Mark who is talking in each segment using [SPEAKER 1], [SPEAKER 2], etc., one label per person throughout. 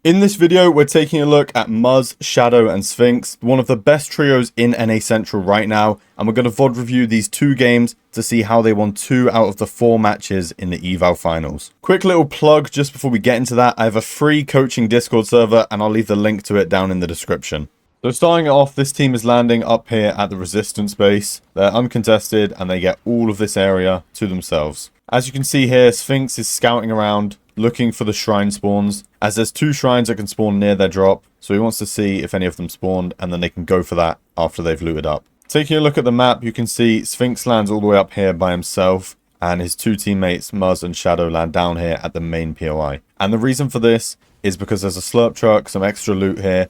[SPEAKER 1] In this video, we're taking a look at Muzz, Shadow, and Sphinx, one of the best trios in NA Central right now, and we're going to VOD review these two games to see how they won 2 out of the 4 matches in the eval finals. Quick little plug just before we get into that, I have a free coaching Discord server, and I'll leave the link to it down in the description. So starting it off, this team is landing up here at the Resistance base. They're uncontested, and they get all of this area to themselves. As you can see here, Sphinx is scouting around, looking for the shrine spawns, as there's 2 shrines that can spawn near their drop, so he wants to see if any of them spawned, and then they can go for that after they've looted up. Taking a look at the map, you can see Sphinx lands all the way up here by himself, and his 2 teammates, Muzz and Shadow, land down here at the main POI. And the reason for this is because there's a slurp truck, some extra loot here,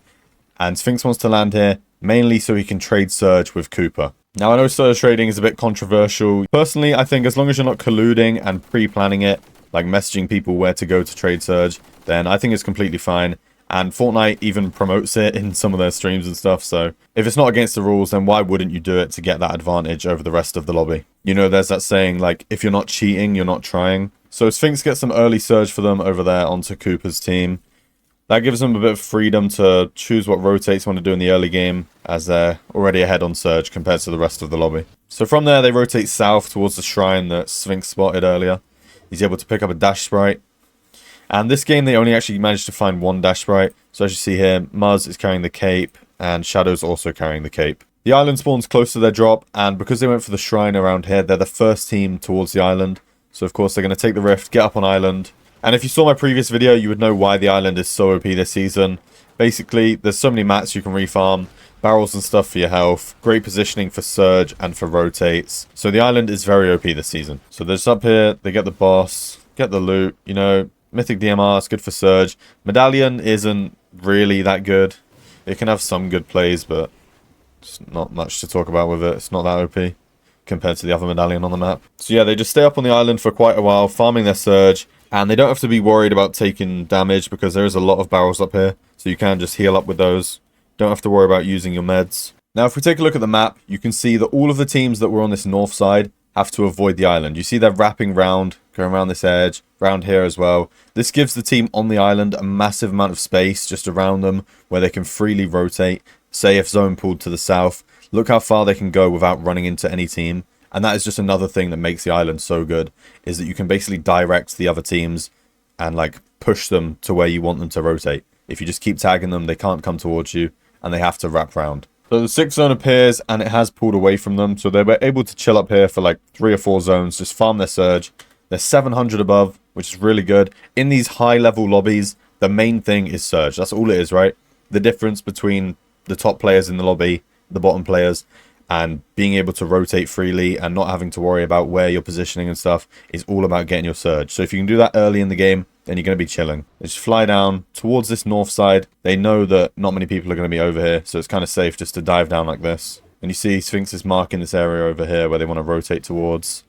[SPEAKER 1] and Sphinx wants to land here, mainly so he can trade Surge with Cooper. Now, I know Surge trading is a bit controversial. Personally, I think as long as you're not colluding and pre-planning it, like messaging people where to go to trade Surge, then I think it's completely fine. And Fortnite even promotes it in some of their streams and stuff, so if it's not against the rules, then why wouldn't you do it to get that advantage over the rest of the lobby? You know, there's that saying, like, if you're not cheating, you're not trying. So Sphinx gets some early Surge for them over there onto Cooper's team. That gives them a bit of freedom to choose what rotates they want to do in the early game, as they're already ahead on Surge compared to the rest of the lobby. So from there, they rotate south towards the shrine that Sphinx spotted earlier. He's able to pick up a dash sprite. And this game, they only actually managed to find 1 dash sprite. So as you see here, Muzz is carrying the cape, and Shadow's also carrying the cape. The island spawns close to their drop, and because they went for the shrine around here, they're the first team towards the island. So of course, they're going to take the rift, get up on island. And if you saw my previous video, you would know why the island is so OP this season. Basically, there's so many mats you can refarm, barrels and stuff for your health, great positioning for Surge and for rotates. So the island is very OP this season. So they're just up here, they get the boss, get the loot, you know, Mythic DMR is good for Surge. Medallion isn't really that good. It can have some good plays, but it's not much to talk about with it. It's not that OP compared to the other Medallion on the map. So yeah, they just stay up on the island for quite a while, farming their Surge. And they don't have to be worried about taking damage because there is a lot of barrels up here. So you can just heal up with those. Don't have to worry about using your meds. Now, if we take a look at the map, you can see that all of the teams that were on this north side have to avoid the island. You see they're wrapping round, going around this edge, round here as well. This gives the team on the island a massive amount of space just around them where they can freely rotate. Say if zone pulled to the south, look how far they can go without running into any team. And that is just another thing that makes the island so good, is that you can basically direct the other teams and like push them to where you want them to rotate. If you just keep tagging them, they can't come towards you and they have to wrap round. So the 6th zone appears and it has pulled away from them. So they were able to chill up here for like 3 or 4 zones, just farm their Surge. They're 700 above, which is really good. In these high level lobbies, the main thing is Surge. That's all it is, right? The difference between the top players in the lobby, the bottom players, and being able to rotate freely and not having to worry about where you're positioning and stuff is all about getting your Surge. So if you can do that early in the game, then you're going to be chilling. They just fly down towards this north side. They know that not many people are going to be over here, so it's kind of safe just to dive down like this. And you see Sphinx is marking this area over here where they want to rotate towards.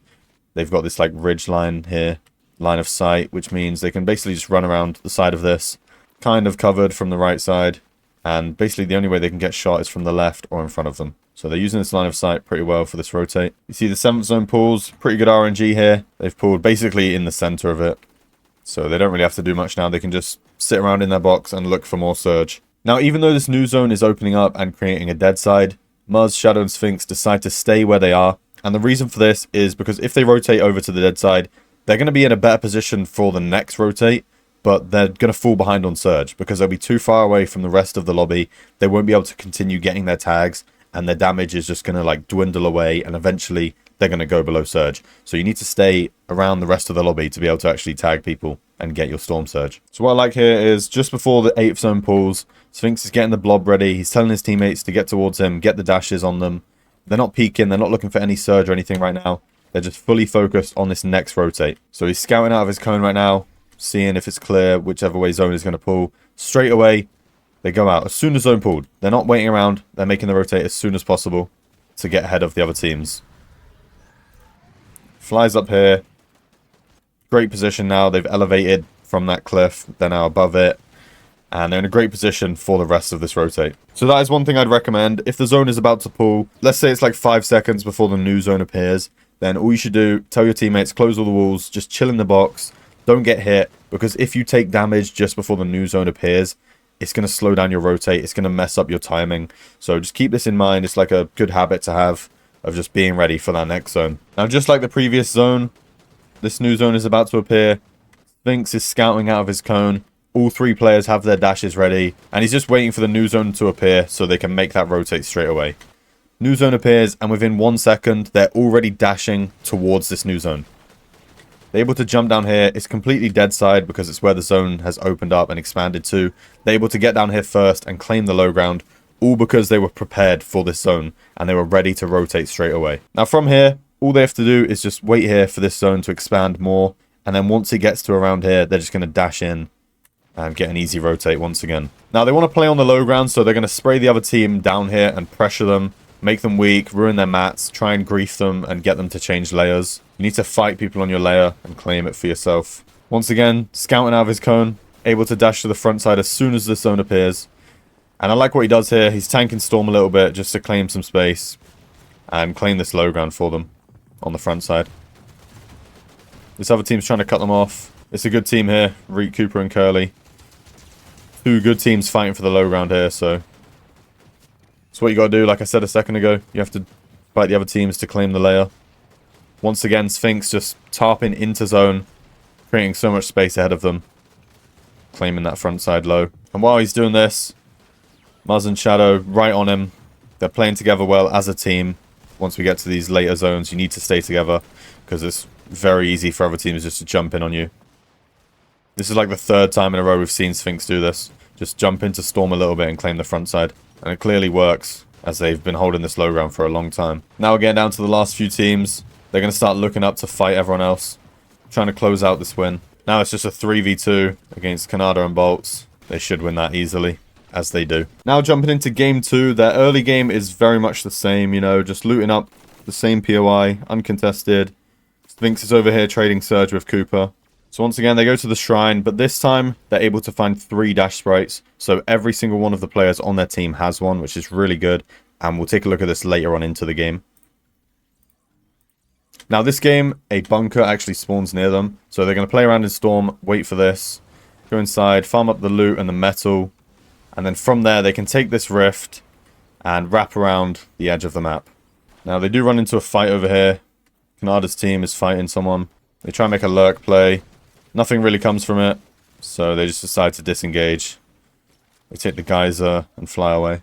[SPEAKER 1] They've got this like ridge line here, line of sight, which means they can basically just run around the side of this, kind of covered from the right side. And basically the only way they can get shot is from the left or in front of them. So they're using this line of sight pretty well for this rotate. You see the 7th zone pulls, pretty good RNG here. They've pulled basically in the center of it. So they don't really have to do much now. They can just sit around in their box and look for more Surge. Now, even though this new zone is opening up and creating a dead side, Muzz, Shadow, and Sphinx decide to stay where they are. And the reason for this is because if they rotate over to the dead side, they're going to be in a better position for the next rotate. But they're going to fall behind on Surge because they'll be too far away from the rest of the lobby. They won't be able to continue getting their tags. And their damage is just going to like dwindle away, and eventually they're going to go below Surge. So you need to stay around the rest of the lobby to be able to actually tag people and get your Storm Surge. So what I like here is just before the 8th zone pulls, Sphinx is getting the blob ready. He's telling his teammates to get towards him, get the dashes on them. They're not peeking, they're not looking for any Surge or anything right now. They're just fully focused on this next rotate. So he's scouting out of his cone right now, seeing if it's clear, whichever way zone is going to pull. Straight away, they go out as soon as zone pulled. They're not waiting around. They're making the rotate as soon as possible to get ahead of the other teams. Flies up here. Great position now. They've elevated from that cliff. They're now above it. And they're in a great position for the rest of this rotate. So that is one thing I'd recommend. If the zone is about to pull, let's say it's like 5 seconds before the new zone appears, then all you should do, tell your teammates, close all the walls, just chill in the box, Don't get hit, because if you take damage just before the new zone appears, it's going to slow down your rotate. It's going to mess up your timing. So just keep this in mind. It's like a good habit to have of just being ready for that next zone. Now, just like the previous zone, this new zone is about to appear. Sphinx is scouting out of his cone. All 3 players have their dashes ready, and he's just waiting for the new zone to appear so they can make that rotate straight away. New zone appears, and within 1 second, they're already dashing towards this new zone. They're able to jump down here. It's completely dead side because it's where the zone has opened up and expanded to. They're able to get down here first and claim the low ground, all because they were prepared for this zone, and they were ready to rotate straight away. Now from here, all they have to do is just wait here for this zone to expand more, and then once it gets to around here, they're just going to dash in and get an easy rotate once again. Now they want to play on the low ground, so they're going to spray the other team down here and pressure them, make them weak, ruin their mats, try and grief them and get them to change layers. You need to fight people on your layer and claim it for yourself. Once again, scouting out of his cone, able to dash to the front side as soon as the zone appears. And I like what he does here. He's tanking Storm a little bit just to claim some space and claim this low ground for them on the front side. This other team's trying to cut them off. It's a good team here, Reek, Cooper and Curly. 2 good teams fighting for the low ground here, so that's what you got to do. Like I said a second ago, you have to fight the other teams to claim the layer. Once again, Sphinx just tarping into zone, creating so much space ahead of them, claiming that front side low. And while he's doing this, Muzz and Shadow right on him. They're playing together well as a team. Once we get to these later zones, you need to stay together because it's very easy for other teams just to jump in on you. This is like the 3rd time in a row we've seen Sphinx do this. Just jump into Storm a little bit and claim the front side. And it clearly works, as they've been holding this low ground for a long time. Now we're getting down to the last few teams. They're going to start looking up to fight everyone else, trying to close out this win. Now it's just a 3v2 against Canada and Bolts. They should win that easily, as they do. Now jumping into game 2, their early game is very much the same, you know, just looting up the same POI, uncontested. Sphinx is over here trading Surge with Cooper. So once again, they go to the shrine, but this time they're able to find 3 dash sprites. So every single one of the players on their team has one, which is really good. And we'll take a look at this later on into the game. Now this game, a bunker actually spawns near them. So they're going to play around in Storm, wait for this, go inside, farm up the loot and the metal. And then from there, they can take this rift and wrap around the edge of the map. Now they do run into a fight over here. Canada's team is fighting someone. They try and make a lurk play. Nothing really comes from it, so they just decide to disengage. They take the geyser and fly away.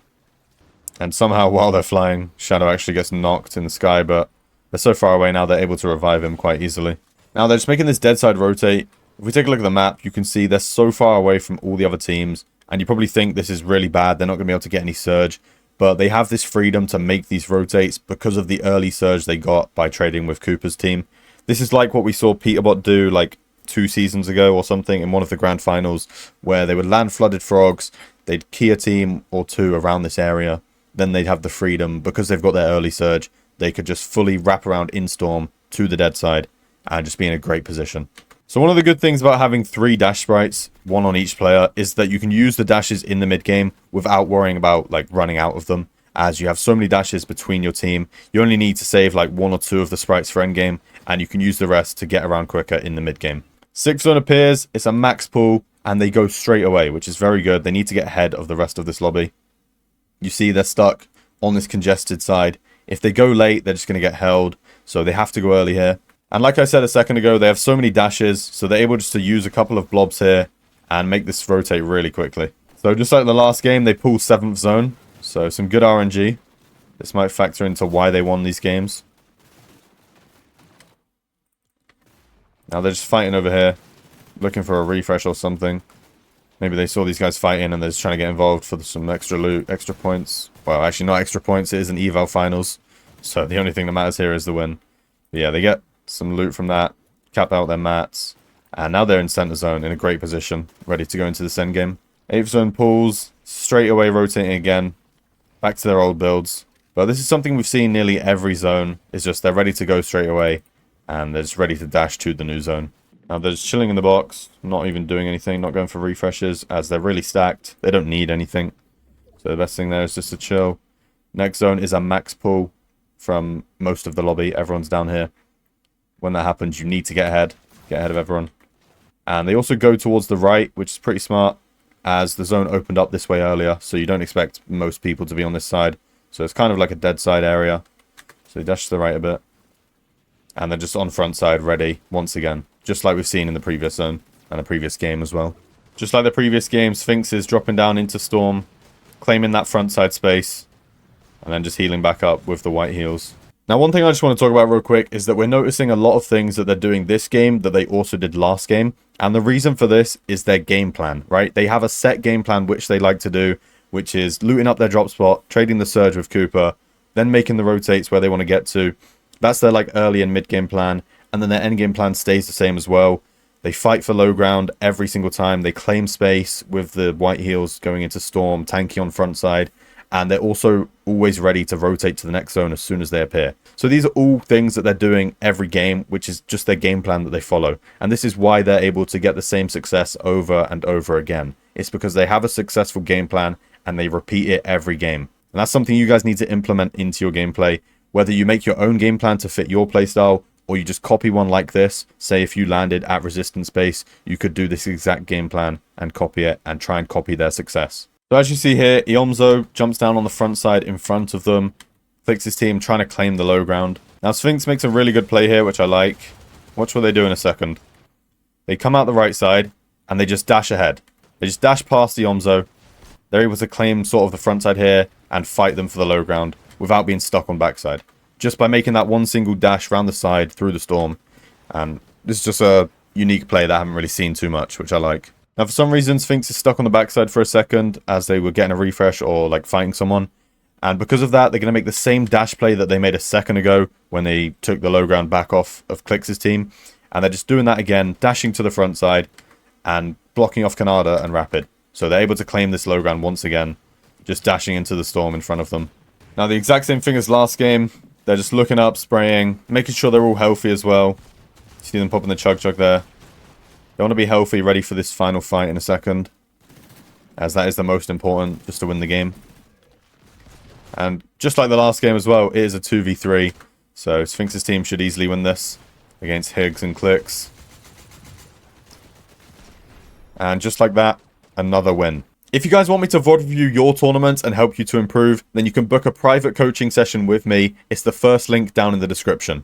[SPEAKER 1] And somehow, while they're flying, Shadow actually gets knocked in the sky, but they're so far away now, they're able to revive him quite easily. Now, they're just making this dead side rotate. If we take a look at the map, you can see they're so far away from all the other teams, and you probably think this is really bad. They're not going to be able to get any surge, but they have this freedom to make these rotates because of the early surge they got by trading with Cooper's team. This is like what we saw Peterbot do, like 2 seasons ago or something in one of the grand finals, where they would land flooded frogs, they'd key a team or 2 around this area, then they'd have the freedom, because they've got their early surge, they could just fully wrap around in Storm to the dead side and just be in a great position. So one of the good things about having 3 dash sprites, 1 on each player, is that you can use the dashes in the mid game without worrying about like running out of them, as you have so many dashes between your team. You only need to save like 1 or 2 of the sprites for endgame, and you can use the rest to get around quicker in the mid game. 6th zone appears, it's a max pull, and they go straight away, which is very good. They need to get ahead of the rest of this lobby. You see they're stuck on this congested side. If they go late, they're just going to get held, so they have to go early here. And like I said a second ago, they have so many dashes, so they're able just to use a couple of blobs here and make this rotate really quickly. So just like the last game, they pull 7th zone, so some good RNG. This might factor into why they won these games. Now they're just fighting over here, looking for a refresh or something. Maybe they saw these guys fighting and they're just trying to get involved for some extra loot, extra points. Well, actually not extra points, it is an eval finals. So the only thing that matters here is the win. But yeah, they get some loot from that, cap out their mats. And now they're in center zone in a great position, ready to go into this end game. 8th zone pulls, straight away rotating again, back to their old builds. But this is something we've seen nearly every zone, is just they're ready to go straight away. And they're just ready to dash to the new zone. Now they're just chilling in the box, not even doing anything, not going for refreshes, as they're really stacked. They don't need anything. So the best thing there is just to chill. Next zone is a max pull from most of the lobby. Everyone's down here. When that happens, you need to get ahead of everyone. And they also go towards the right, which is pretty smart, as the zone opened up this way earlier, so you don't expect most people to be on this side. So it's kind of like a dead side area. So they dash to the right a bit. And they're just on front side, ready, once again. Just like we've seen in the previous zone, and the previous game as well. Just like the previous game, Sphinx is dropping down into Storm, claiming that front side space, and then just healing back up with the white heals. Now, one thing I just want to talk about real quick is that we're noticing a lot of things that they're doing this game that they also did last game. And the reason for this is their game plan, right? They have a set game plan which they like to do, which is looting up their drop spot, trading the surge with Cooper, then making the rotates where they want to get to. That's their like early and mid game plan. And then their end game plan stays the same as well. They fight for low ground every single time. They claim space with the white heals going into Storm, tanky on front side. And they're also always ready to rotate to the next zone as soon as they appear. So these are all things that they're doing every game, which is just their game plan that they follow. And this is why they're able to get the same success over and over again. It's because they have a successful game plan and they repeat it every game. And that's something you guys need to implement into your gameplay. Whether you make your own game plan to fit your playstyle, or you just copy one like this. Say if you landed at resistance base, you could do this exact game plan and copy it and try and copy their success. So as you see here, Iomzo jumps down on the front side in front of them. Flix's team trying to claim the low ground. Now Sphinx makes a really good play here, which I like. Watch what they do in a second. They come out the right side, and they just dash ahead. They just dash past Iomzo. They're able to claim sort of the front side here, and fight them for the low ground, without being stuck on backside. Just by making that one single dash around the side, through the storm. And this is just a unique play that I haven't really seen too much, which I like. Now, for some reason, Sphinx is stuck on the backside for a second as they were getting a refresh or like fighting someone. And because of that, they're going to make the same dash play that they made a second ago when they took the low ground back off of Clix's team. And they're just doing that again, dashing to the front side and blocking off Canada and Rapid. So they're able to claim this low ground once again, just dashing into the storm in front of them. Now, the exact same thing as last game. They're just looking up, spraying, making sure they're all healthy as well. See them popping the chug there. They want to be healthy, ready for this final fight in a second, as that is the most important, just to win the game. And just like the last game as well, it is a 2v3, so Sphinx's team should easily win this against Higgs and Clix. And just like that, another win. If you guys want me to VOD review your tournament and help you to improve, then you can book a private coaching session with me. It's the first link down in the description.